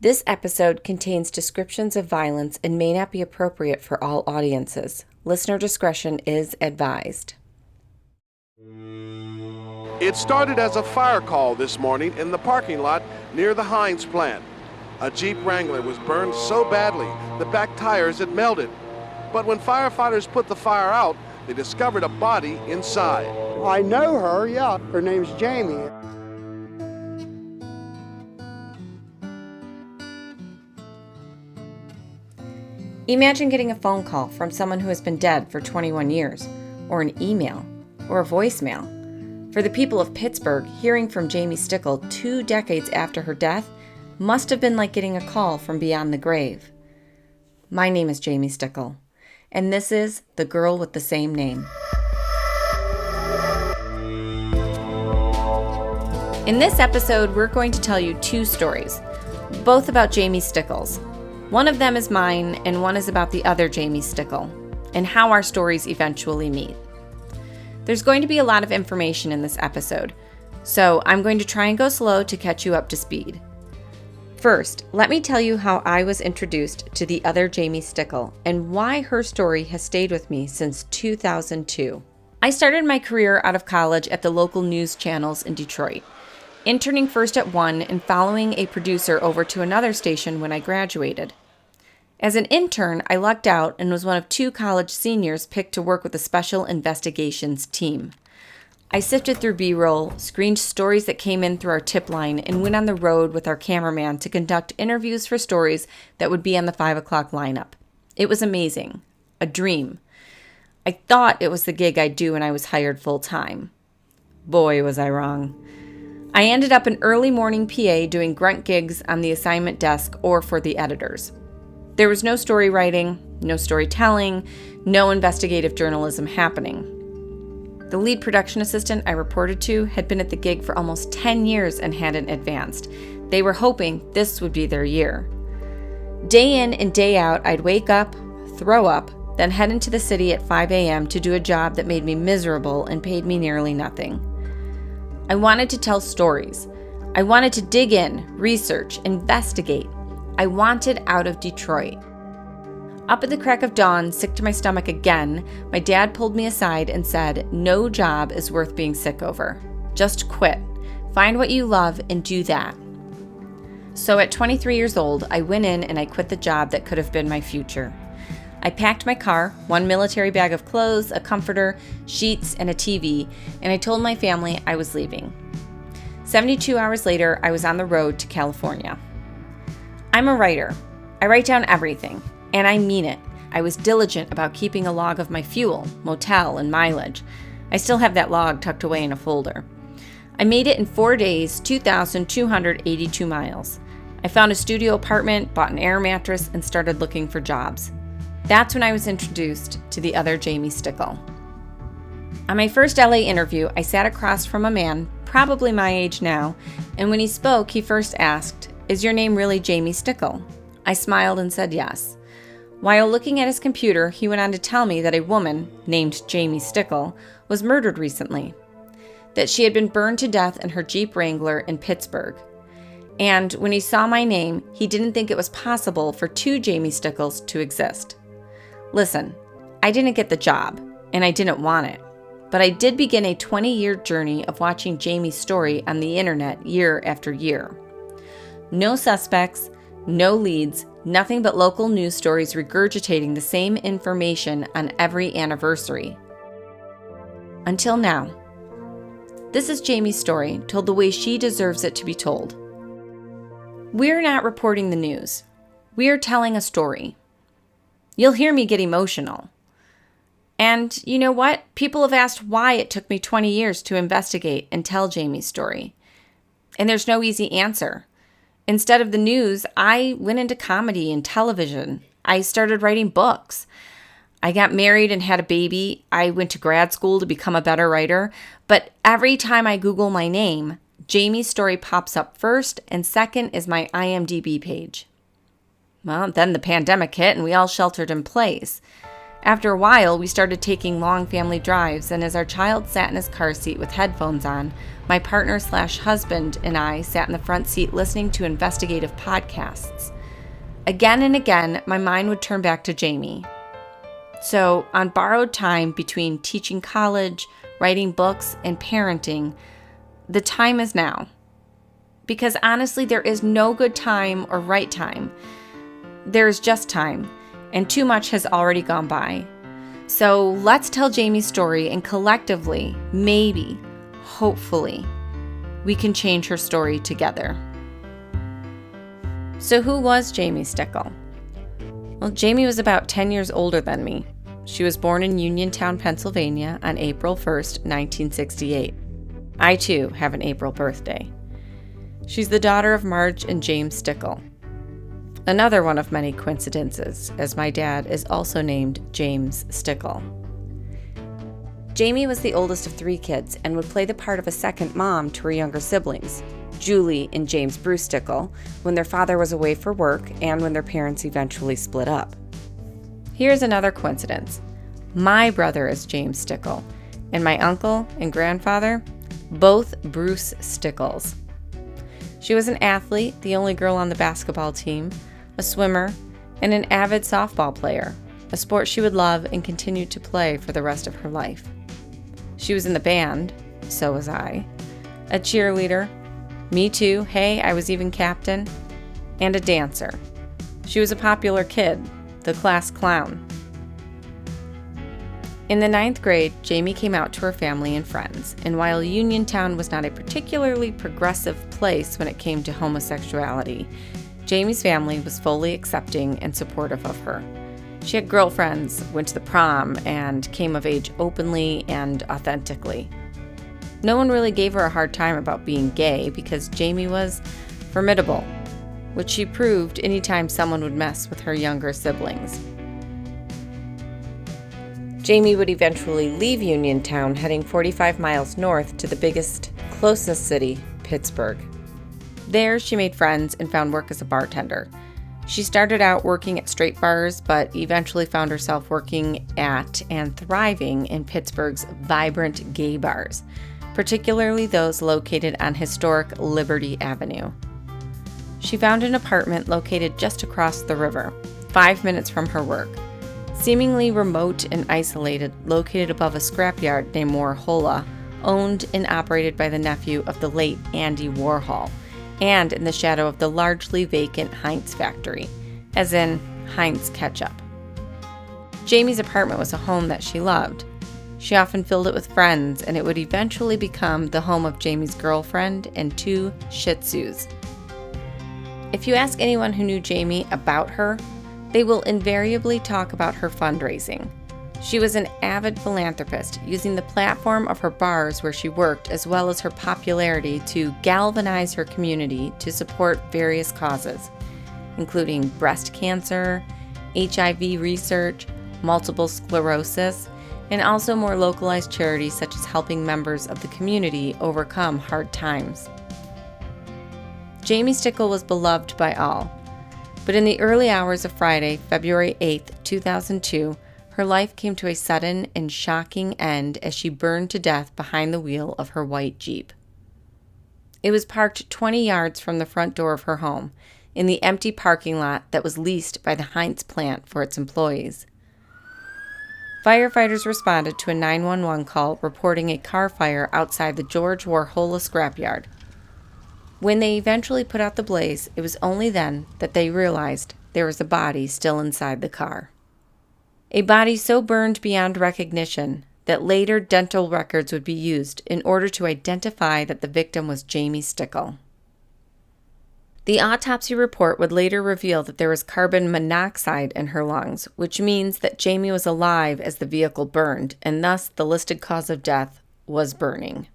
This episode contains descriptions of violence and may not be appropriate for all audiences. Listener discretion is advised. It started as a fire call this morning in the parking lot near the Heinz plant. A Jeep Wrangler was burned so badly the back tires had melted. But when firefighters put the fire out, they discovered a body inside. I know her, yeah. Her name's Jamie. Imagine getting a phone call from someone who has been dead for 21 years, or an email, or a voicemail. For the people of Pittsburgh, hearing from Jamie Stickle 2 decades after her death must have been like getting a call from beyond the grave. My name is Jamie Stickle, and this is The Girl with the Same Name. In this episode, we're going to tell you 2 stories, both about Jamie Stickles. One of them is mine, and one is about the other Jamie Stickle, and how our stories eventually meet. There's going to be a lot of information in this episode, so I'm going to try and go slow to catch you up to speed. First, let me tell you how I was introduced to the other Jamie Stickle, and why her story has stayed with me since 2002. I started my career out of college at the local news channels in Detroit, interning first at one and following a producer over to another station when I graduated. As an intern, I lucked out and was one of 2 college seniors picked to work with the Special Investigations team. I sifted through B-roll, screened stories that came in through our tip line, and went on the road with our cameraman to conduct interviews for stories that would be on the 5 o'clock lineup. It was amazing. A dream. I thought it was the gig I'd do when I was hired full-time. Boy, was I wrong. I ended up an early morning PA doing grunt gigs on the assignment desk or for the editors. There was no story writing, no storytelling, no investigative journalism happening. The lead production assistant I reported to had been at the gig for almost 10 years and hadn't advanced. They were hoping this would be their year. Day in and day out, I'd wake up, throw up, then head into the city at 5 a.m. to do a job that made me miserable and paid me nearly nothing. I wanted to tell stories. I wanted to dig in, research, investigate. I wanted out of Detroit. Up at the crack of dawn, sick to my stomach again, my dad pulled me aside and said, "No job is worth being sick over. Just quit. Find what you love and do that." So at 23 years old, I went in and I quit the job that could have been my future. I packed my car, 1 military bag of clothes, a comforter, sheets, and a TV, and I told my family I was leaving. 72 hours later, I was on the road to California. I'm a writer. I write down everything, and I mean it. I was diligent about keeping a log of my fuel, motel, and mileage. I still have that log tucked away in a folder. I made it in 4 days, 2,282 miles. I found a studio apartment, bought an air mattress, and started looking for jobs. That's when I was introduced to the other Jamie Stickle. On my first LA interview, I sat across from a man, probably my age now, and when he spoke, he first asked, "Is your name really Jamie Stickle?" I smiled and said yes. While looking at his computer, he went on to tell me that a woman, named Jamie Stickle, was murdered recently, that she had been burned to death in her Jeep Wrangler in Pittsburgh. And when he saw my name, he didn't think it was possible for 2 Jamie Stickles to exist. Listen, I didn't get the job, and I didn't want it, but I did begin a 20-year journey of watching Jamie's story on the internet year after year. No suspects, no leads, nothing but local news stories regurgitating the same information on every anniversary. Until now. This is Jamie's story, told the way she deserves it to be told. We're not reporting the news. We are telling a story. You'll hear me get emotional. And you know what? People have asked why it took me 20 years to investigate and tell Jamie's story. And there's no easy answer. Instead of the news, I went into comedy and television. I started writing books. I got married and had a baby. I went to grad school to become a better writer. But every time I Google my name, Jamie's story pops up first, and second is my IMDb page. Well, then the pandemic hit and we all sheltered in place. After a while, we started taking long family drives, and as our child sat in his car seat with headphones on, my partner/husband and I sat in the front seat listening to investigative podcasts. Again and again, my mind would turn back to Jamie. So, on borrowed time between teaching college, writing books, and parenting, the time is now. Because honestly, there is no good time or right time. There is just time, and too much has already gone by. So let's tell Jamie's story, and collectively, maybe, hopefully, we can change her story together. So who was Jamie Stickle? Well, Jamie was about 10 years older than me. She was born in Uniontown, Pennsylvania on April 1st, 1968. I, too, have an April birthday. She's the daughter of Marge and James Stickle. Another one of many coincidences, as my dad is also named James Stickle. Jamie was the oldest of 3 kids and would play the part of a second mom to her younger siblings, Julie and James Bruce Stickle, when their father was away for work and when their parents eventually split up. Here's another coincidence. My brother is James Stickle, and my uncle and grandfather, both Bruce Stickles. She was an athlete, the only girl on the basketball team, a swimmer, and an avid softball player, a sport she would love and continue to play for the rest of her life. She was in the band, so was I, a cheerleader, me too, hey, I was even captain, and a dancer. She was a popular kid, the class clown. In the 9th grade, Jamie came out to her family and friends, and while Uniontown was not a particularly progressive place when it came to homosexuality, Jamie's family was fully accepting and supportive of her. She had girlfriends, went to the prom, and came of age openly and authentically. No one really gave her a hard time about being gay because Jamie was formidable, which she proved anytime someone would mess with her younger siblings. Jamie would eventually leave Uniontown, heading 45 miles north to the closest city, Pittsburgh. There, she made friends and found work as a bartender. She started out working at straight bars, but eventually found herself working at and thriving in Pittsburgh's vibrant gay bars, particularly those located on historic Liberty Avenue. She found an apartment located just across the river, 5 minutes from her work. Seemingly remote and isolated, located above a scrapyard named Warhola, owned and operated by the nephew of the late Andy Warhol, and in the shadow of the largely vacant Heinz factory, as in Heinz ketchup. Jamie's apartment was a home that she loved. She often filled it with friends, and it would eventually become the home of Jamie's girlfriend and 2 Shih Tzus. If you ask anyone who knew Jamie about her, they will invariably talk about her fundraising. She was an avid philanthropist, using the platform of her bars where she worked as well as her popularity to galvanize her community to support various causes, including breast cancer, HIV research, multiple sclerosis, and also more localized charities such as helping members of the community overcome hard times. Jamie Stickle was beloved by all. But in the early hours of Friday, February 8, 2002, her life came to a sudden and shocking end as she burned to death behind the wheel of her white Jeep. It was parked 20 yards from the front door of her home, in the empty parking lot that was leased by the Heinz plant for its employees. Firefighters responded to a 911 call reporting a car fire outside the George Warhola scrapyard. When they eventually put out the blaze, it was only then that they realized there was a body still inside the car. A body so burned beyond recognition that later dental records would be used in order to identify that the victim was Jamie Stickle. The autopsy report would later reveal that there was carbon monoxide in her lungs, which means that Jamie was alive as the vehicle burned, and thus the listed cause of death was burning.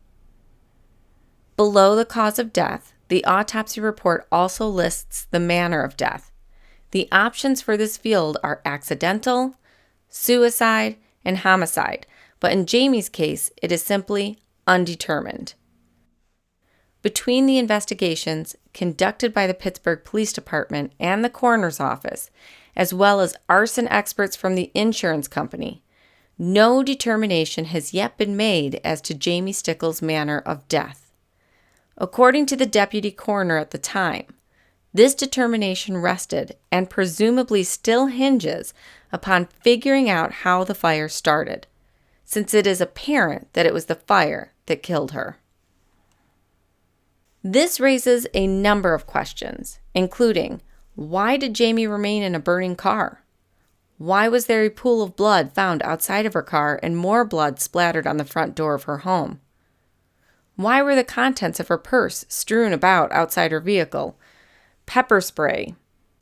Below the cause of death, the autopsy report also lists the manner of death. The options for this field are accidental, suicide, and homicide, but in Jamie's case, it is simply undetermined. Between the investigations conducted by the Pittsburgh Police Department and the coroner's office, as well as arson experts from the insurance company, no determination has yet been made as to Jamie Stickle's manner of death. According to the deputy coroner at the time, this determination rested and presumably still hinges upon figuring out how the fire started, since it is apparent that it was the fire that killed her. This raises a number of questions, including, why did Jamie remain in a burning car? Why was there a pool of blood found outside of her car and more blood splattered on the front door of her home? Why were the contents of her purse strewn about outside her vehicle? Pepper spray,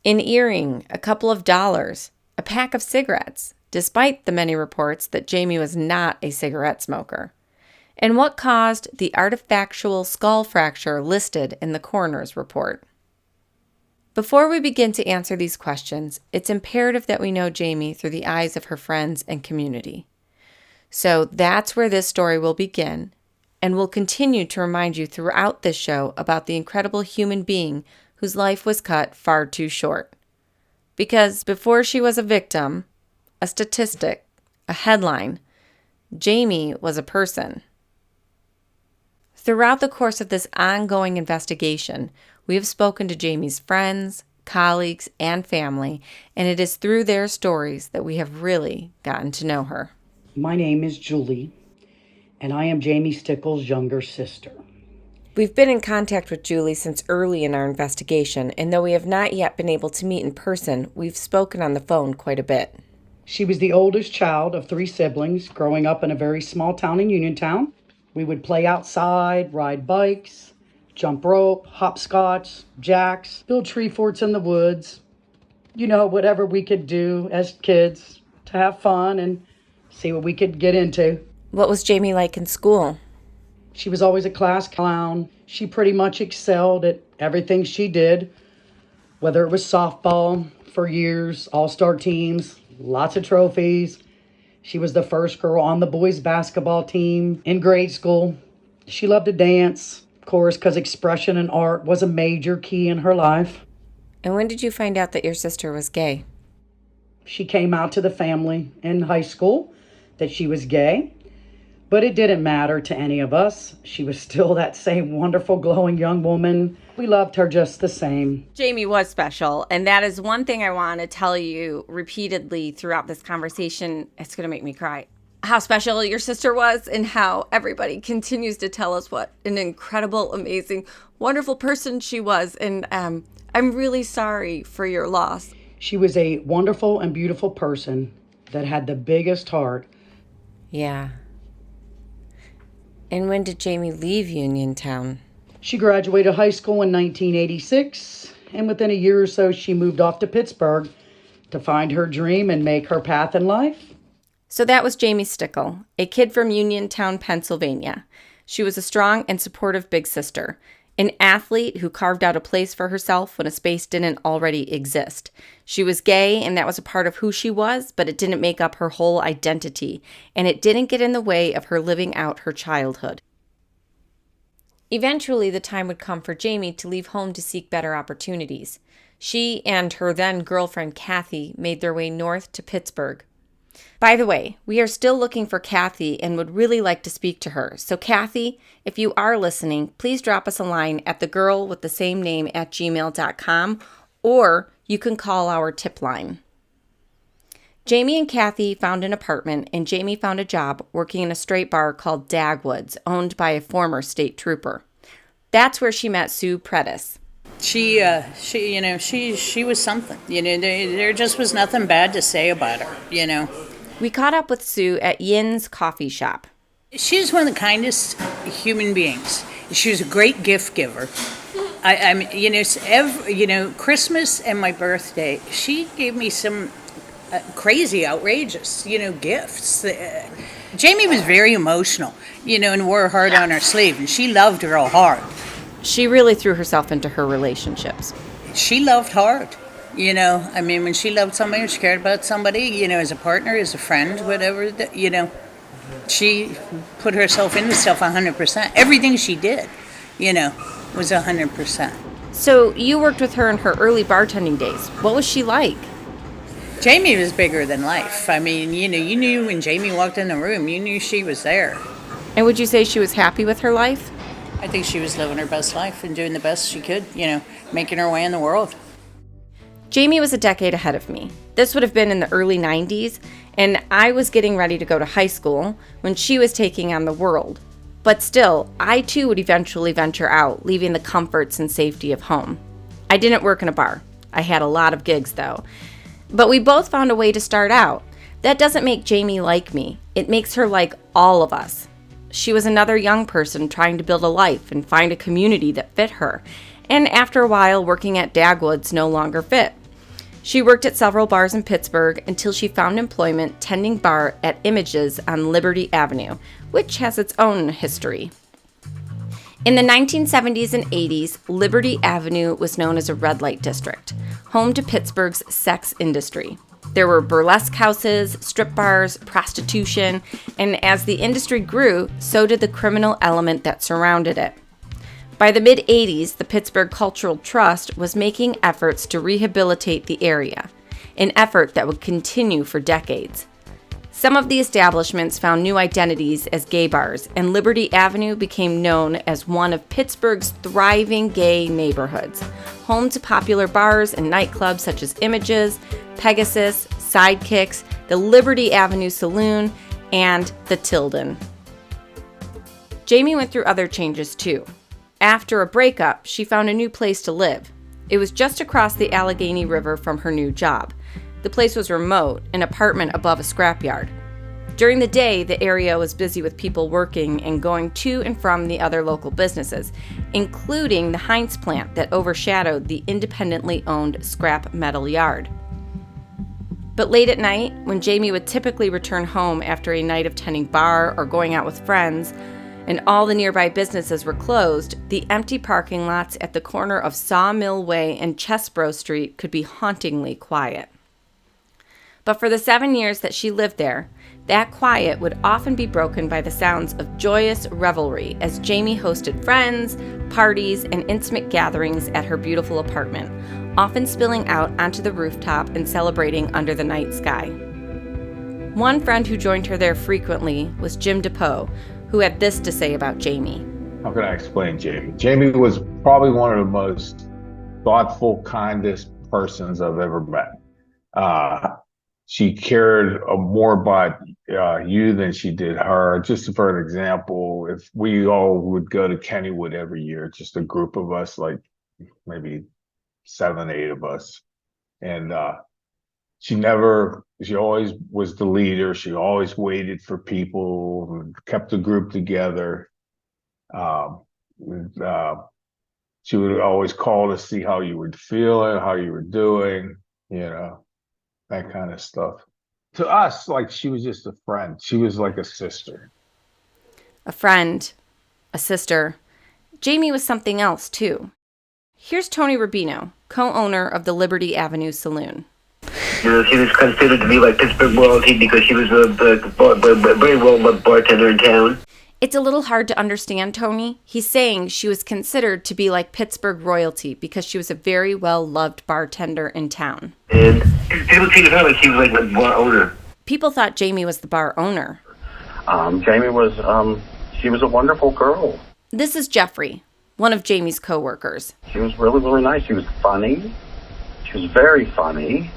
an earring, a couple of dollars, a pack of cigarettes, despite the many reports that Jamie was not a cigarette smoker. And what caused the artifactual skull fracture listed in the coroner's report? Before we begin to answer these questions, it's imperative that we know Jamie through the eyes of her friends and community. So that's where this story will begin, and we'll continue to remind you throughout this show about the incredible human being whose life was cut far too short. Because before she was a victim, a statistic, a headline, Jamie was a person. Throughout the course of this ongoing investigation, we have spoken to Jamie's friends, colleagues, and family, and it is through their stories that we have really gotten to know her. My name is Julie, and I am Jamie Stickle's younger sister. We've been in contact with Julie since early in our investigation, and though we have not yet been able to meet in person, we've spoken on the phone quite a bit. She was the oldest child of 3 siblings, growing up in a very small town in Uniontown. We would play outside, ride bikes, jump rope, hopscotch, jacks, build tree forts in the woods. You know, whatever we could do as kids to have fun and see what we could get into. What was Jamie like in school? She was always a class clown. She pretty much excelled at everything she did, whether it was softball for years, all-star teams, lots of trophies. She was the first girl on the boys' basketball team in grade school. She loved to dance, of course, because expression and art was a major key in her life. And when did you find out that your sister was gay? She came out to the family in high school that she was gay, but it didn't matter to any of us. She was still that same wonderful, glowing young woman. We loved her just the same. Jamie was special, and that is one thing I want to tell you repeatedly throughout this conversation. It's going to make me cry. How special your sister was, and how everybody continues to tell us what an incredible, amazing, wonderful person she was. And I'm really sorry for your loss. She was a wonderful and beautiful person that had the biggest heart. Yeah. And when did Jamie leave Uniontown? She graduated high school in 1986, and within a year or so, she moved off to Pittsburgh to find her dream and make her path in life. So that was Jamie Stickle, a kid from Uniontown, Pennsylvania. She was a strong and supportive big sister, an athlete who carved out a place for herself when a space didn't already exist. She was gay, and that was a part of who she was, but it didn't make up her whole identity, and it didn't get in the way of her living out her childhood. Eventually, the time would come for Jamie to leave home to seek better opportunities. She and her then girlfriend, Kathy, made their way north to Pittsburgh. By the way, we are still looking for Kathy and would really like to speak to her. So Kathy, if you are listening, please drop us a line at thegirlwiththeSameName@gmail.com, or you can call our tip line. Jamie and Kathy found an apartment, and Jamie found a job working in a straight bar called Dagwood's, owned by a former state trooper. That's where she met Sue Predis. She was something. There just was nothing bad to say about her. We caught up with Sue at Yin's coffee shop. She's one of the kindest human beings. She was a great gift giver. Christmas and my birthday, she gave me some crazy, outrageous, gifts. Jamie was very emotional, and wore her heart on her sleeve, and she loved real hard. She really threw herself into her relationships. She loved hard, when she loved somebody, she cared about somebody, as a partner, as a friend, whatever, she put herself into stuff 100%. Everything she did, was 100%. So you worked with her in her early bartending days. What was she like? Jamie was bigger than life. I mean, you knew when Jamie walked in the room, you knew she was there. And would you say she was happy with her life? I think she was living her best life and doing the best she could, making her way in the world. Jamie was a decade ahead of me. This would have been in the early 90s, and I was getting ready to go to high school when she was taking on the world. But still, I too would eventually venture out, leaving the comforts and safety of home. I didn't work in a bar. I had a lot of gigs, though. But we both found a way to start out. That doesn't make Jamie like me. It makes her like all of us. She was another young person trying to build a life and find a community that fit her. And after a while, working at Dagwood's no longer fit. She worked at several bars in Pittsburgh until she found employment tending bar at Images on Liberty Avenue, which has its own history. In the 1970s and 80s, Liberty Avenue was known as a red light district, home to Pittsburgh's sex industry. There were burlesque houses, strip bars, prostitution, and as the industry grew, so did the criminal element that surrounded it. By the mid-80s, the Pittsburgh Cultural Trust was making efforts to rehabilitate the area, an effort that would continue for decades. Some of the establishments found new identities as gay bars, and Liberty Avenue became known as one of Pittsburgh's thriving gay neighborhoods, home to popular bars and nightclubs such as Images, Pegasus, Sidekicks, the Liberty Avenue Saloon, and the Tilden. Jamie went through other changes too. After a breakup, she found a new place to live. It was just across the Allegheny River from her new job. The place was remote, an apartment above a scrapyard. During the day, the area was busy with people working and going to and from the other local businesses, including the Heinz plant that overshadowed the independently owned scrap metal yard. But late at night, when Jamie would typically return home after a night of tending bar or going out with friends, and all the nearby businesses were closed, the empty parking lots at the corner of Sawmill Way and Chesbrough Street could be hauntingly quiet. But for the 7 years that she lived there, that quiet would often be broken by the sounds of joyous revelry as Jamie hosted friends, parties, and intimate gatherings at her beautiful apartment, often spilling out onto the rooftop and celebrating under the night sky. One friend who joined her there frequently was Jim DePoe, who had this to say about Jamie. How can I explain Jamie? Jamie was probably one of the most thoughtful, kindest persons I've ever met. She cared more about you than she did her. Just for an example, if we all would go to Kennywood every year, just a group of us, like maybe 7, 8 of us, and she always was the leader. She always waited for people and kept the group together. She would always call to see how you were feeling, how you were doing, that kind of stuff. To us, like, she was just a friend. She was like a sister. A friend, a sister. Jamie was something else, too. Here's Tony Rubino, co-owner of the Liberty Avenue Saloon. She was considered to be like Pittsburgh royalty because she was a very well-loved bartender in town. It's a little hard to understand, Tony. He's saying she was considered to be like Pittsburgh royalty because she was a very well-loved bartender in town. And people treated her like she was like the bar owner. People thought Jamie was the bar owner. Jamie was, she was a wonderful girl. This is Jeffrey, one of Jamie's co-workers. She was really, really nice. She was funny. She was very funny.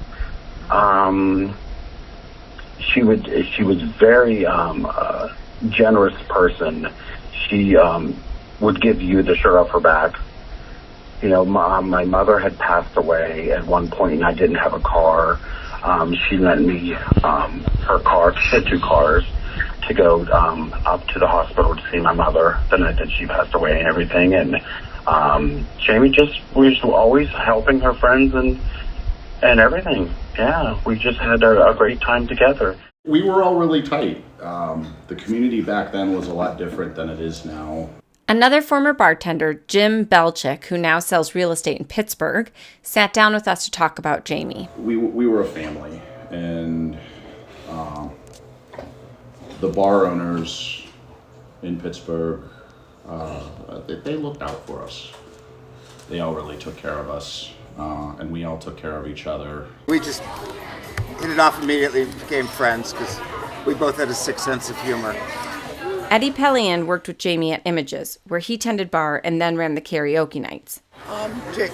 She was very, generous person. She would give you the shirt off her back. My mother had passed away at one point, and I didn't have a car. She lent me her car. She had 2 cars to go up to the hospital to see my mother the night that she passed away and everything. And Jamie was always helping her friends and everything. Yeah, we just had a great time together. We were all really tight. The community back then was a lot different than it is now. Another former bartender, Jim Belchick, who now sells real estate in Pittsburgh, sat down with us to talk about Jamie. We were a family, and the bar owners in Pittsburgh they looked out for us. They all really took care of us, and we all took care of each other. We just hit it off immediately, became friends, because we both had a sick sense of humor. Eddie Pellian worked with Jamie at Images, where he tended bar and then ran the karaoke nights.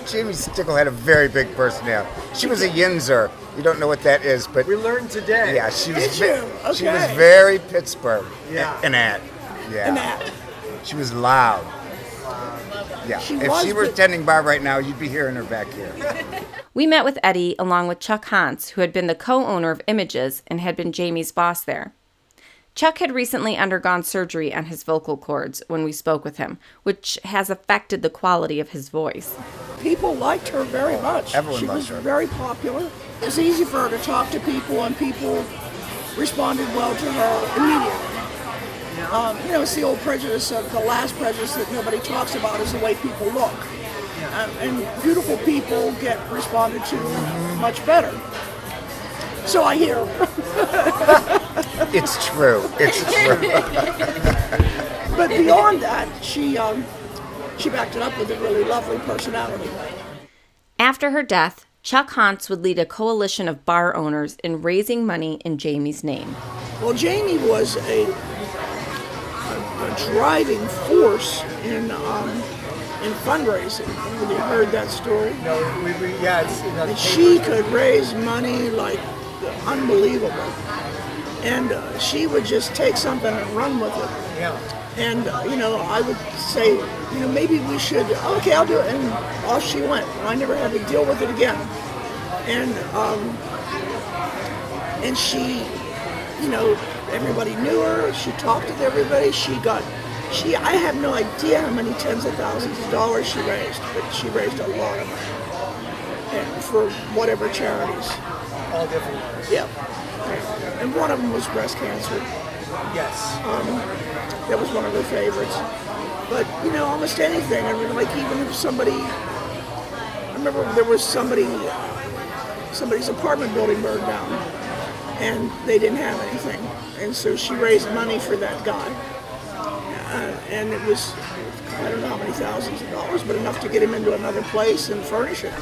Jamie Stickle had a very big personality. She was a yinzer. You don't know what that is, but We learned today. yeah, she was Okay. she was very Pittsburgh. Yeah. An at. Yeah. And that. She was loud. Yeah. She if was, she were but- tending bar right now, you'd be hearing her back here. We met with Eddie along with Chuck Hans, who had been the co-owner of Images and had been Jamie's boss there. Chuck had recently undergone surgery on his vocal cords when we spoke with him, which has affected the quality of his voice. People liked her very much. Everyone she liked was her. very popular. It was easy for her to talk to people, and people responded well to her immediately. It's the old prejudice of the last prejudice that nobody talks about is the way people look. And beautiful people get responded to much better. So I hear. It's true. It's true. But beyond that, she backed it up with a really lovely personality. After her death, Chuck Hans would lead a coalition of bar owners in raising money in Jamie's name. Well, Jamie was a driving force in fundraising. Have you heard that story? No, yeah, it's And she could raise money like unbelievable. And she would just take something and run with it. yeah. And, I would say, maybe we should, okay, I'll do it. And off she went. And I never had to deal with it again. And she, everybody knew her. She talked to everybody. I have no idea how many tens of thousands of dollars she raised, but she raised a lot of money. And for whatever charities. All different ones. Yeah. And one of them was breast cancer. Yes. That was one of her favorites. But, almost anything. I mean, like even if somebody, I remember there was somebody's apartment building burned down and they didn't have anything. And so she raised money for that guy. And it was, I don't know how many thousands of dollars, but enough to get him into another place and furnish it.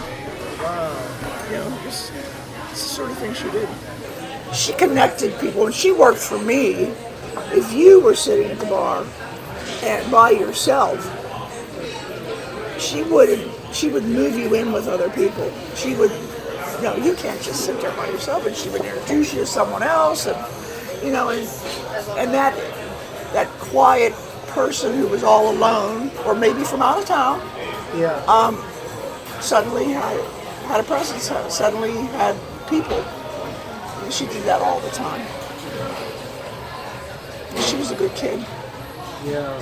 Wow. It's the sort of thing she did. She connected people, and she worked for me. If you were sitting at the bar and by yourself, she would move you in with other people. She would, you can't just sit there by yourself, and she would introduce you to someone else, and and that quiet person who was all alone, or maybe from out of town, suddenly had a presence, suddenly had people. She did that all the time. She was a good kid. Yeah.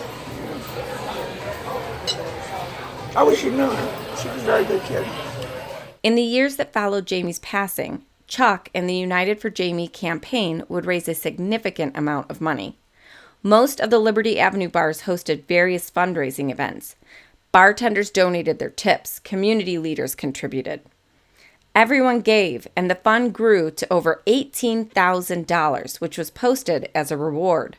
I wish you'd known her. She was a very good kid. In the years that followed Jamie's passing, Chuck and the United for Jamie campaign would raise a significant amount of money. Most of the Liberty Avenue bars hosted various fundraising events. Bartenders donated their tips. Community leaders contributed. Everyone gave, and the fund grew to over $18,000, which was posted as a reward.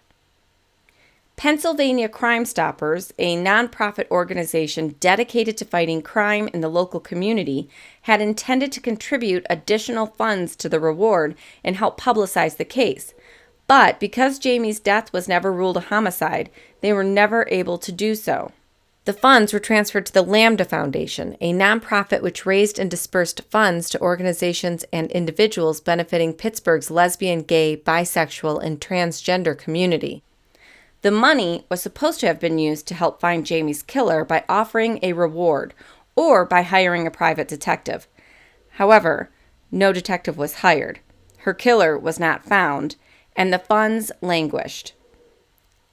Pennsylvania Crime Stoppers, a nonprofit organization dedicated to fighting crime in the local community, had intended to contribute additional funds to the reward and help publicize the case. But because Jamie's death was never ruled a homicide, they were never able to do so. The funds were transferred to the Lambda Foundation, a nonprofit which raised and dispersed funds to organizations and individuals benefiting Pittsburgh's lesbian, gay, bisexual, and transgender community. The money was supposed to have been used to help find Jamie's killer by offering a reward or by hiring a private detective. However, no detective was hired. Her killer was not found, and the funds languished.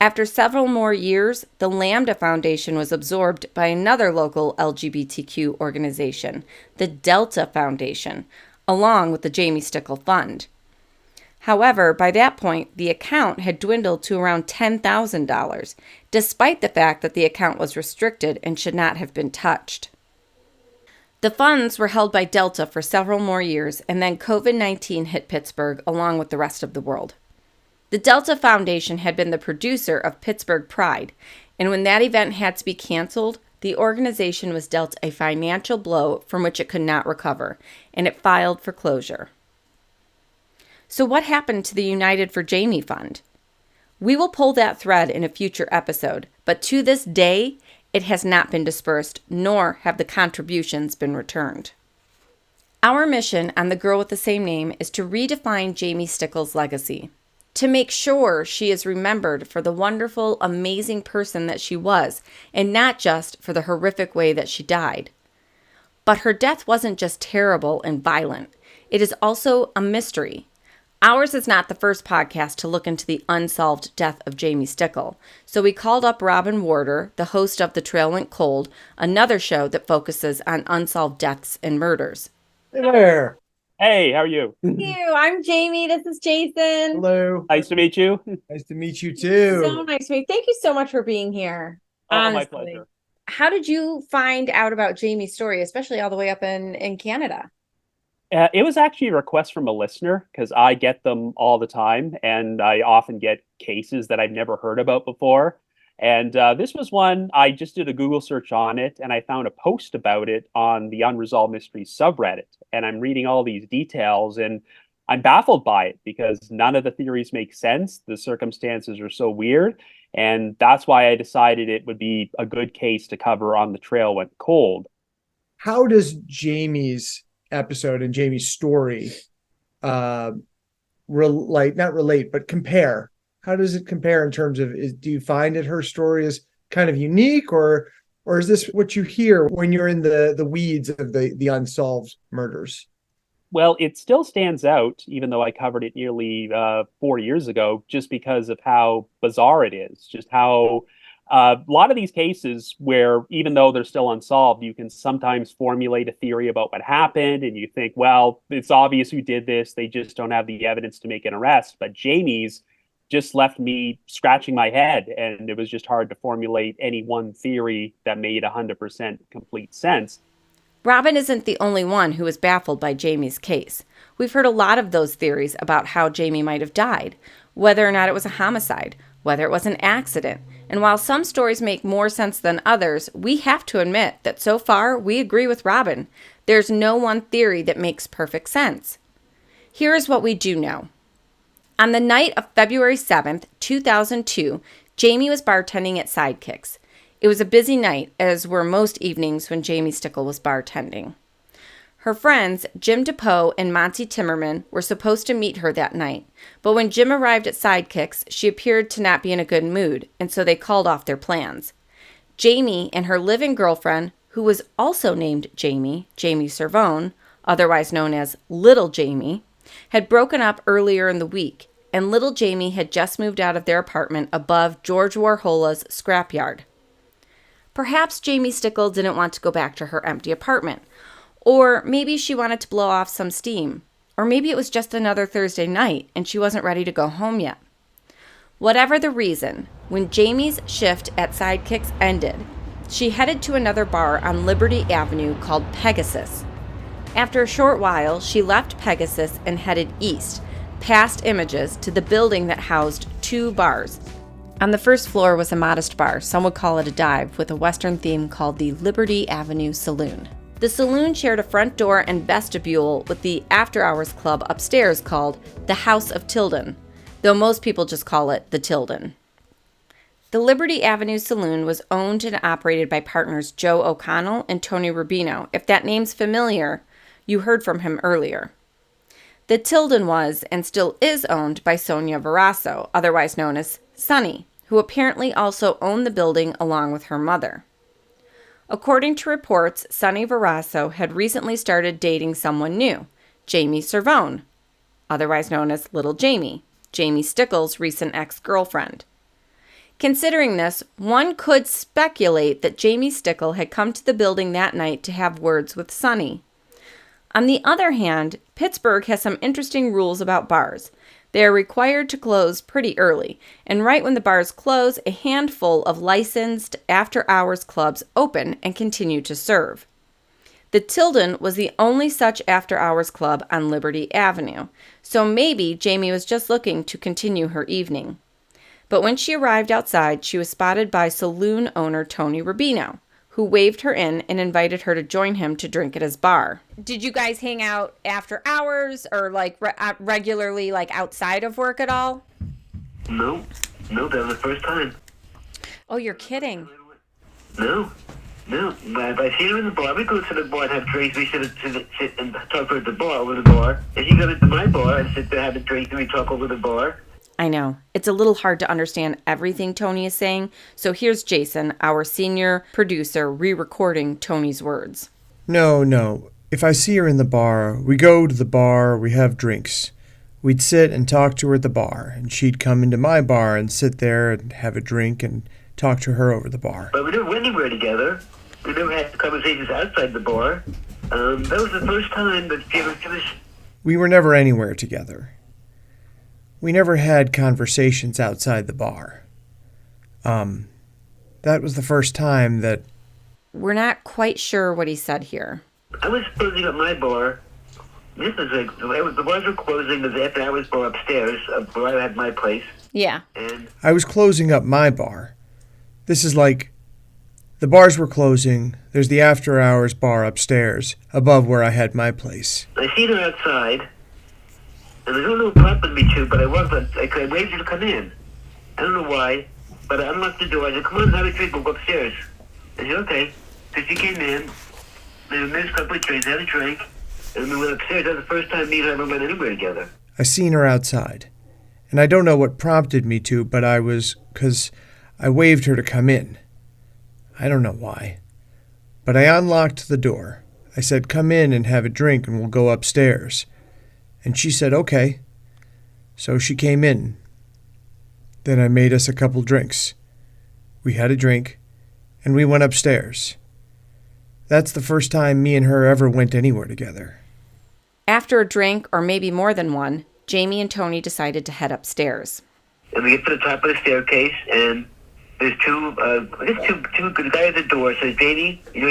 After several more years, the Lambda Foundation was absorbed by another local LGBTQ organization, the Delta Foundation, along with the Jamie Stickle Fund. However, by that point, the account had dwindled to around $10,000, despite the fact that the account was restricted and should not have been touched. The funds were held by Delta for several more years, and then COVID-19 hit Pittsburgh along with the rest of the world. The Delta Foundation had been the producer of Pittsburgh Pride, And when that event had to be canceled, the organization was dealt a financial blow from which it could not recover, and it filed for closure. So what happened to the United for Jamie Fund? We will pull that thread in a future episode, but to this day, it has not been dispersed, nor have the contributions been returned. Our mission on The Girl with the Same Name is to redefine Jamie Stickle's legacy, to make sure she is remembered for the wonderful, amazing person that she was, and not just for the horrific way that she died. But her death wasn't just terrible and violent. It is also a mystery. Ours is not the first podcast to look into the unsolved death of Jamie Stickle, so we called up Robin Warder, the host of The Trail Went Cold, another show that focuses on unsolved deaths and murders. Hey there. Hey, how are you? Thank you. I'm Jamie. This is Jason. Hello. Nice to meet you. Nice to meet you too. So nice to meet you. Thank you so much for being here. Oh, Honestly. my pleasure. How did you find out about Jamie's story, especially all the way up in Canada? It was actually a request from a listener because I get them all the time, and I often get cases that I've never heard about before. And this was one, I just did a Google search on it, and I found a post about it on the Unresolved Mysteries subreddit. And I'm reading all these details, and I'm baffled by it because none of the theories make sense. The circumstances are so weird. And that's why I decided it would be a good case to cover on The Trail Went Cold. How does Jamie's episode and Jamie's story not relate, but compare? How does it compare in terms of, do you find that her story is kind of unique, or is this what you hear when you're in the weeds of the unsolved murders? Well, it still stands out, even though I covered it nearly 4 years ago, just because of how bizarre it is. Just how a lot of these cases where, even though they're still unsolved, you can sometimes formulate a theory about what happened, and you think, well, it's obvious who did this. They just don't have the evidence to make an arrest. But Jamie's just left me scratching my head, and it was just hard to formulate any one theory that made 100% complete sense. Robin isn't the only one who was baffled by Jamie's case. We've heard a lot of those theories about how Jamie might have died, whether or not it was a homicide, whether it was an accident. And while some stories make more sense than others, we have to admit that so far we agree with Robin. There's no one theory that makes perfect sense. Here is what we do know. On the night of February 7th, 2002, Jamie was bartending at Sidekicks. It was a busy night, as were most evenings when Jamie Stickle was bartending. Her friends, Jim DePoe and Monty Timmerman, were supposed to meet her that night, but when Jim arrived at Sidekicks, she appeared to not be in a good mood, and so they called off their plans. Jamie and her live-in girlfriend, who was also named Jamie Cervone, otherwise known as Little Jamie, had broken up earlier in the week, and Little Jamie had just moved out of their apartment above George Warhola's scrapyard. Perhaps Jamie Stickle didn't want to go back to her empty apartment, or maybe she wanted to blow off some steam, or maybe it was just another Thursday night and she wasn't ready to go home yet. Whatever the reason, when Jamie's shift at Sidekicks ended, she headed to another bar on Liberty Avenue called Pegasus. After a short while, she left Pegasus and headed east, past Images, to the building that housed two bars. On the first floor was a modest bar, some would call it a dive, with a Western theme called the Liberty Avenue Saloon. The saloon shared a front door and vestibule with the after-hours club upstairs called the House of Tilden, though most people just call it the Tilden. The Liberty Avenue Saloon was owned and operated by partners Joe O'Connell and Tony Rubino. If that name's familiar, you heard from him earlier. The Tilden was, and still is, owned by Sonia Verasso, otherwise known as Sunny, who apparently also owned the building along with her mother. According to reports, Sunny Verasso had recently started dating someone new, Jamie Cervone, otherwise known as Little Jamie, Jamie Stickle's recent ex-girlfriend. Considering this, one could speculate that Jamie Stickle had come to the building that night to have words with Sunny. On the other hand, Pittsburgh has some interesting rules about bars. They are required to close pretty early, and right when the bars close, a handful of licensed after-hours clubs open and continue to serve. The Tilden was the only such after-hours club on Liberty Avenue, so maybe Jamie was just looking to continue her evening. But when she arrived outside, she was spotted by saloon owner Tony Rubino, who waved her in and invited her to join him to drink at his bar. Did you guys hang out after hours or like regularly, like outside of work at all? No, that was the first time. Oh, you're kidding. No. I see her in the bar. We go to the bar and have drinks. We sit and talk over the bar, over the bar. And she goes to my bar and sit there having drinks and we talk over the bar. I know. It's a little hard to understand everything Tony is saying, so here's Jason, our senior producer, re-recording Tony's words. No. If I see her in the bar, we go to the bar, we have drinks. We'd sit and talk to her at the bar, and she'd come into my bar and sit there and have a drink and talk to her over the bar. But we never went anywhere together. We never had conversations outside the bar. That was the first time that she was... We were never anywhere together. We never had conversations outside the bar. That was the first time that... We're not quite sure what he said here. I was closing up my bar. This is like, the bars were closing the after hours bar upstairs, where I had my place. Yeah. And I was closing up my bar. This is like... The bars were closing. There's the after hours bar upstairs, above where I had my place. I seen her outside, and I don't know what prompted me to, but I waved her to come in. I don't know why, but I unlocked the door. I said, come on, have a drink, we'll go upstairs. I said, okay. So she came in, and made a couple of drinks, had a drink, and we went upstairs. That was the first time me and her ever went anywhere together. I seen her outside, and I don't know what prompted me to, but because I waved her to come in. I don't know why. But I unlocked the door. I said, come in and have a drink and we'll go upstairs. And she said, okay. So she came in. Then I made us a couple drinks. We had a drink, and we went upstairs. That's the first time me and her ever went anywhere together. After a drink, or maybe more than one, Jamie and Tony decided to head upstairs. And we get to the top of the staircase, and there's two good guys at the door. Says, Jamie, you know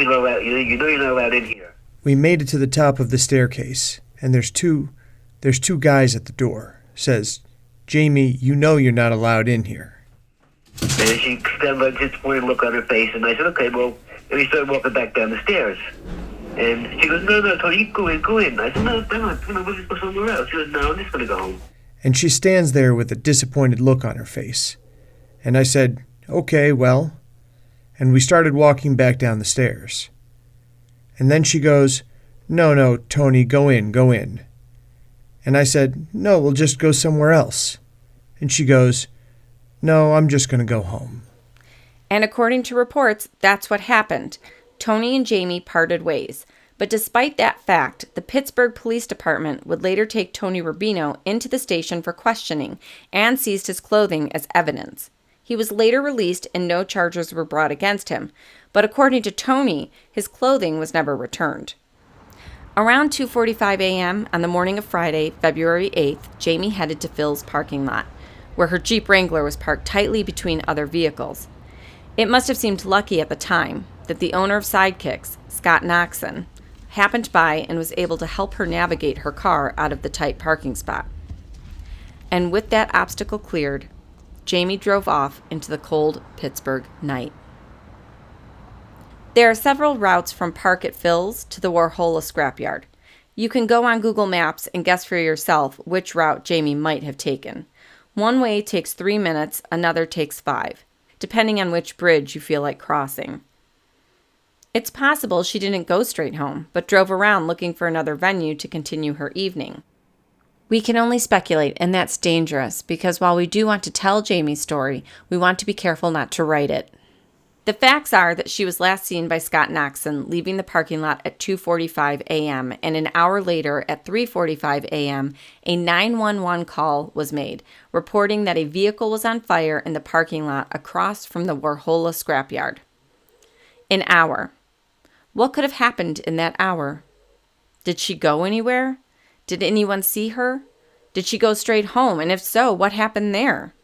you're not allowed in here. We made it to the top of the staircase, and there's two guys at the door. Says, Jamie, you know you're not allowed in here. And she kind of like disappointed look on her face, and I said, okay, well, and we started walking back down the stairs. And she goes, no, Tony, you go in. I said, no, we'll just go somewhere else. She goes, no, I'm just going to go home. And she stands there with a disappointed look on her face. And I said, okay, well, and we started walking back down the stairs. And then she goes, no, Tony, go in. And I said, no, we'll just go somewhere else. And she goes, no, I'm just going to go home. And according to reports, that's what happened. Tony and Jamie parted ways. But despite that fact, the Pittsburgh Police Department would later take Tony Rubino into the station for questioning and seized his clothing as evidence. He was later released and no charges were brought against him, but according to Tony, his clothing was never returned. Around 2:45 a.m. on the morning of Friday, February 8th, Jamie headed to Phil's parking lot, where her Jeep Wrangler was parked tightly between other vehicles. It must have seemed lucky at the time that the owner of Sidekicks, Scott Noxon, happened by and was able to help her navigate her car out of the tight parking spot. And with that obstacle cleared, Jamie drove off into the cold Pittsburgh night. There are several routes from Park at Phil's to the Warhola scrapyard. You can go on Google Maps and guess for yourself which route Jamie might have taken. One way takes 3 minutes, another takes 5, depending on which bridge you feel like crossing. It's possible she didn't go straight home, but drove around looking for another venue to continue her evening. We can only speculate, and that's dangerous, because while we do want to tell Jamie's story, we want to be careful not to write it. The facts are that she was last seen by Scott Noxon leaving the parking lot at 2:45 a.m., and an hour later at 3:45 a.m., a 911 call was made, reporting that a vehicle was on fire in the parking lot across from the Warhola scrapyard. An hour. What could have happened in that hour? Did she go anywhere? Did anyone see her? Did she go straight home? And if so, what happened there?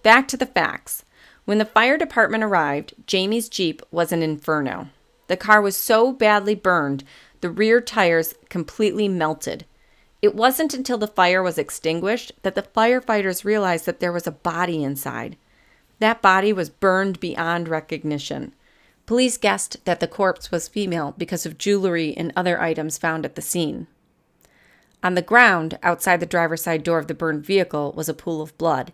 Back to the facts. When the fire department arrived, Jamie's Jeep was an inferno. The car was so badly burned, the rear tires completely melted. It wasn't until the fire was extinguished that the firefighters realized that there was a body inside. That body was burned beyond recognition. Police guessed that the corpse was female because of jewelry and other items found at the scene. On the ground, outside the driver's side door of the burned vehicle, was a pool of blood,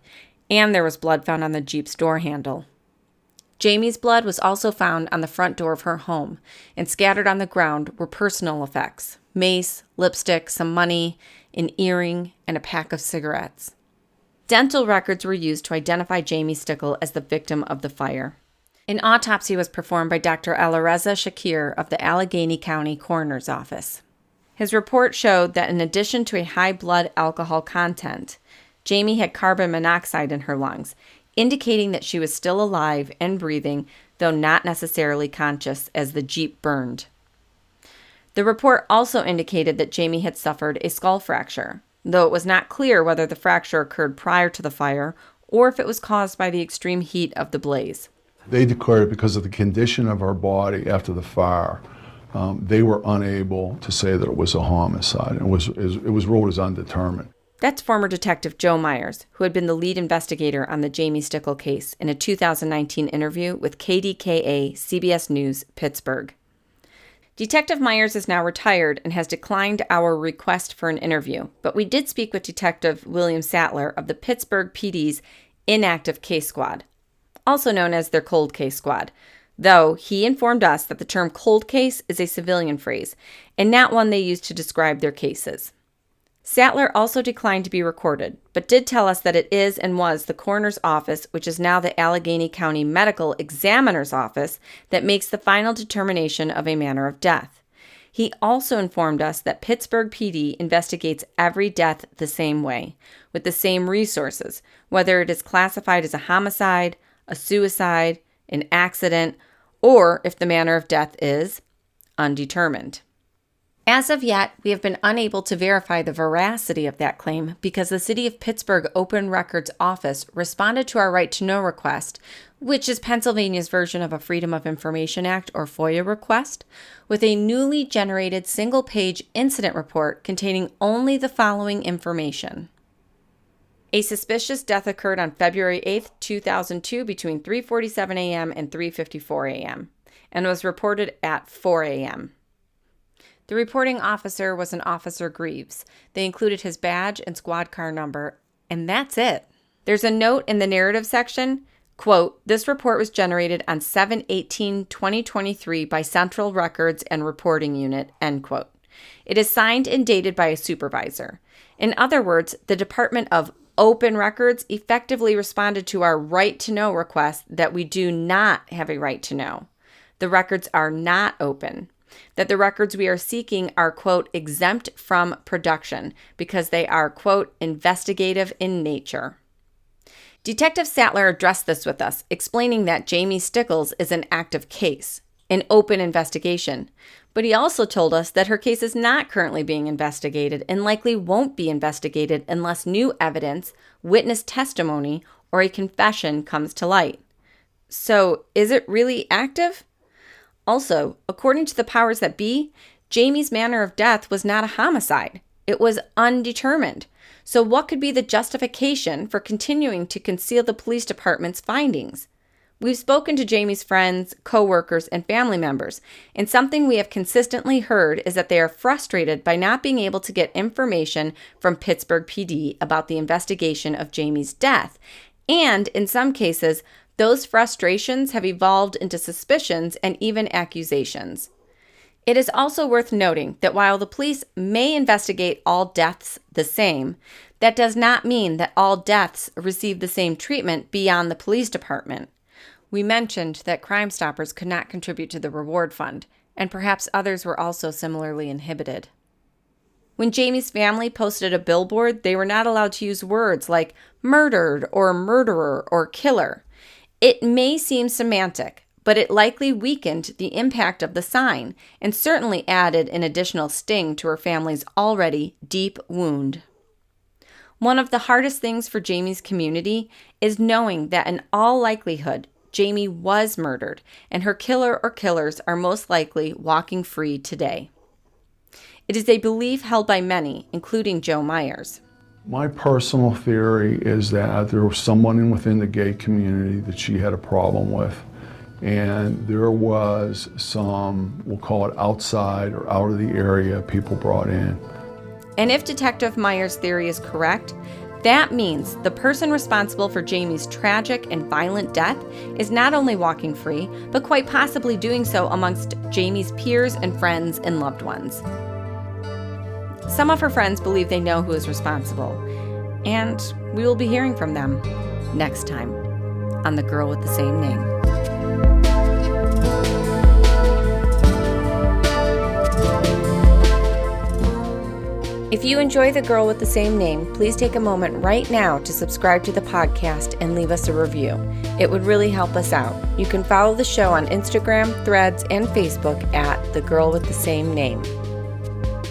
and there was blood found on the Jeep's door handle. Jamie's blood was also found on the front door of her home, and scattered on the ground were personal effects: mace, lipstick, some money, an earring, and a pack of cigarettes. Dental records were used to identify Jamie Stickle as the victim of the fire. An autopsy was performed by Dr. Alareza Shakir of the Allegheny County Coroner's Office. His report showed that in addition to a high blood alcohol content, Jamie had carbon monoxide in her lungs, indicating that she was still alive and breathing, though not necessarily conscious, as the Jeep burned. The report also indicated that Jamie had suffered a skull fracture, though it was not clear whether the fracture occurred prior to the fire or if it was caused by the extreme heat of the blaze. They declared it because of the condition of her body after the fire. They were unable to say that it was a homicide. It was ruled as undetermined. That's former Detective Joe Myers, who had been the lead investigator on the Jamie Stickle case in a 2019 interview with KDKA CBS News Pittsburgh. Detective Myers is now retired and has declined our request for an interview, but we did speak with Detective William Sattler of the Pittsburgh PD's Inactive Case Squad, also known as their Cold Case Squad, though he informed us that the term cold case is a civilian phrase and not one they use to describe their cases. Sattler also declined to be recorded, but did tell us that it is and was the coroner's office, which is now the Allegheny County Medical Examiner's Office, that makes the final determination of a manner of death. He also informed us that Pittsburgh PD investigates every death the same way, with the same resources, whether it is classified as a homicide, a suicide, an accident, or if the manner of death is undetermined. As of yet, we have been unable to verify the veracity of that claim because the City of Pittsburgh Open Records Office responded to our right to know request, which is Pennsylvania's version of a Freedom of Information Act or FOIA request, with a newly generated single-page incident report containing only the following information. A suspicious death occurred on February 8, 2002 between 3:47 a.m. and 3:54 a.m. and was reported at 4 a.m. The reporting officer was an Officer Greaves. They included his badge and squad car number, and that's it. There's a note in the narrative section, quote, "This report was generated on 7/18/2023 by Central Records and Reporting Unit," end quote. It is signed and dated by a supervisor. In other words, the Department of Open Records effectively responded to our right to know request that we do not have a right to know. The records are not open. That the records we are seeking are, quote, exempt from production because they are, quote, investigative in nature. Detective Sattler addressed this with us, explaining that Jamie Stickle's is an active case, an open investigation. But he also told us that her case is not currently being investigated and likely won't be investigated unless new evidence, witness testimony, or a confession comes to light. So, is it really active? Also, according to the powers that be, Jamie's manner of death was not a homicide. It was undetermined. So what could be the justification for continuing to conceal the police department's findings? We've spoken to Jamie's friends, co-workers, and family members, and something we have consistently heard is that they are frustrated by not being able to get information from Pittsburgh PD about the investigation of Jamie's death, and in some cases, those frustrations have evolved into suspicions and even accusations. It is also worth noting that while the police may investigate all deaths the same, that does not mean that all deaths receive the same treatment beyond the police department. We mentioned that Crime Stoppers could not contribute to the reward fund, and perhaps others were also similarly inhibited. When Jamie's family posted a billboard, they were not allowed to use words like murdered or murderer or killer. It may seem semantic, but it likely weakened the impact of the sign and certainly added an additional sting to her family's already deep wound. One of the hardest things for Jamie's community is knowing that in all likelihood, Jamie was murdered and her killer or killers are most likely walking free today. It is a belief held by many, including Joe Myers. My personal theory is that there was someone within the gay community that she had a problem with, and there was some, we'll call it outside or out of the area, people brought in. And if Detective Myers' theory is correct, that means the person responsible for Jamie's tragic and violent death is not only walking free, but quite possibly doing so amongst Jamie's peers and friends and loved ones. Some of her friends believe they know who is responsible, and we will be hearing from them next time on The Girl with the Same Name. If you enjoy The Girl with the Same Name, please take a moment right now to subscribe to the podcast and leave us a review. It would really help us out. You can follow the show on Instagram, Threads, and Facebook at The Girl with the Same Name.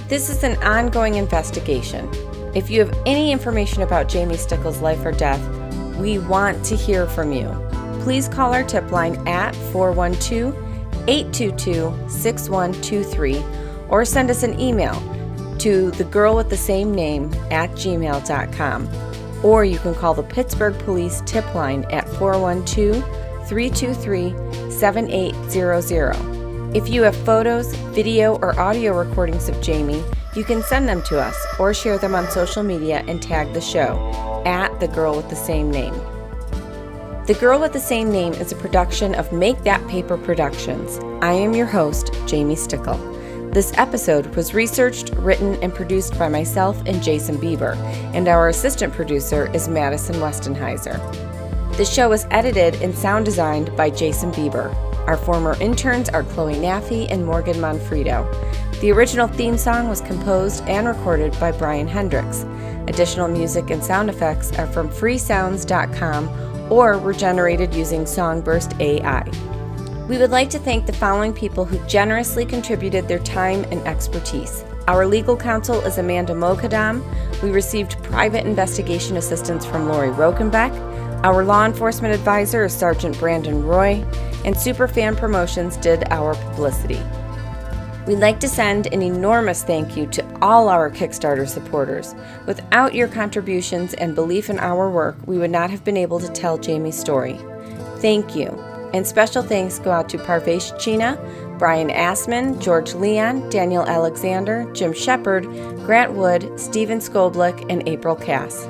This is an ongoing investigation. If you have any information about Jamie Stickle's life or death, we want to hear from you. Please call our tip line at 412-822-6123 or send us an email to thegirlwiththeSameName@gmail.com, or you can call the Pittsburgh Police tip line at 412-323-7800. If you have photos, video, or audio recordings of Jamie, you can send them to us or share them on social media and tag the show at The Girl with the Same Name. The Girl with the Same Name is a production of Make That Paper Productions. I am your host, Jamie Stickle. This episode was researched, written, and produced by myself and Jason Bieber, and our assistant producer is Madison Westenheiser. The show was edited and sound designed by Jason Bieber. Our former interns are Chloe Naffey and Morgan Monfredo. The original theme song was composed and recorded by Brian Hendricks. Additional music and sound effects are from freesounds.com or were generated using Songburst AI. We would like to thank the following people who generously contributed their time and expertise. Our legal counsel is Amanda Mokadam. We received private investigation assistance from Lori Rokenbeck. Our law enforcement advisor is Sergeant Brandon Roy, and Superfan Promotions did our publicity. We'd like to send an enormous thank you to all our Kickstarter supporters. Without your contributions and belief in our work, we would not have been able to tell Jamie's story. Thank you. And special thanks go out to Parvesh China, Brian Assman, George Leon, Daniel Alexander, Jim Shepard, Grant Wood, Stephen Skoblick, and April Cass.